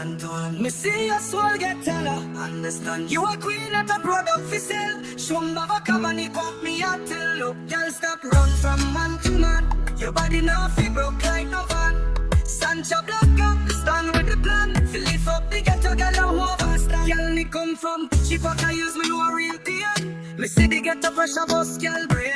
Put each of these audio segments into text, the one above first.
Anton, me see your soul get teller. Understand you a queen at a product for sale. Shumbava come and he pop me a tell. Look, girl stop run from man to man. Your body now fi broke like no van. Sancha Blacka, stand with the plan. Fi lift up the ghetto girl and overstand. Girl me come from Chikwaka, use me know a real thing. Me see the ghetto pressure bust girl brain.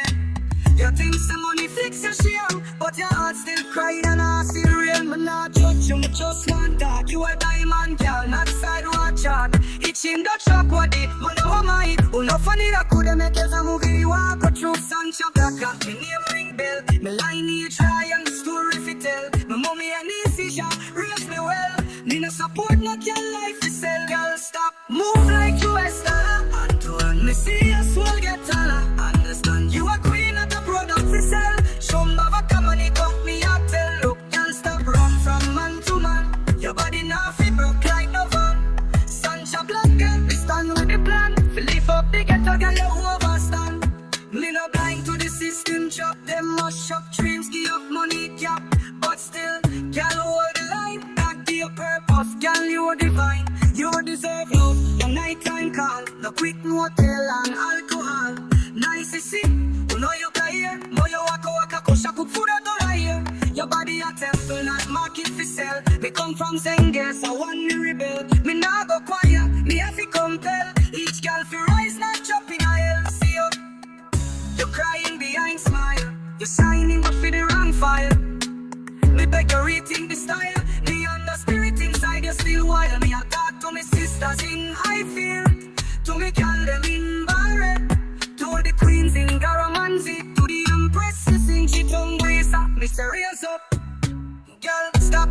You think some money fix your shame, but your heart still crying and I see real. Me not judge you, me just want that. You a diamond girl, not sidewalk chat. Itching the truck what it, me know my it. Who no funny that coulda make us a movie. Walk go through Sancha Blacka. Me name ring bell, me line you try and the story fi tell. Me mommy Enesia raise me well. Me no support no girl life fi sell. Girl stop, move like you a star. Antoine, me see your soul get taller. Understand you a queen at the product fi sell. Shumbava come and he cut me a tell. Look, girl stop run from man to man. Your body now fi broke like no van. Sancha Blacka, we stand with the plan. Fi lift up the ghetto girl you overstand. Me no blind to the system chop. Them mash up dreams, give up money cap. But still, girl hold the line. Back to your purpose, girl you divine. You deserve love, your nighttime call. No quick motel and alcohol. Nice to see, you know you play here. Mo you waka kusha cook food out of here. Your body a temple, not market for sell. Me come from Zengeza, one me rebel. Me nah go quiet, me have to compel. Each girl fi rise, not chop in a hell. See you, you crying behind smile. You signing up for the wrong file. Me beg you rethink the style. Me on the spirit inside you still wild. Me a talk to me sisters in high fear. To me girl them in barret. To the queens in Garamanzi. To the empresses in Chitonguesa. Me say raise up. Girl stop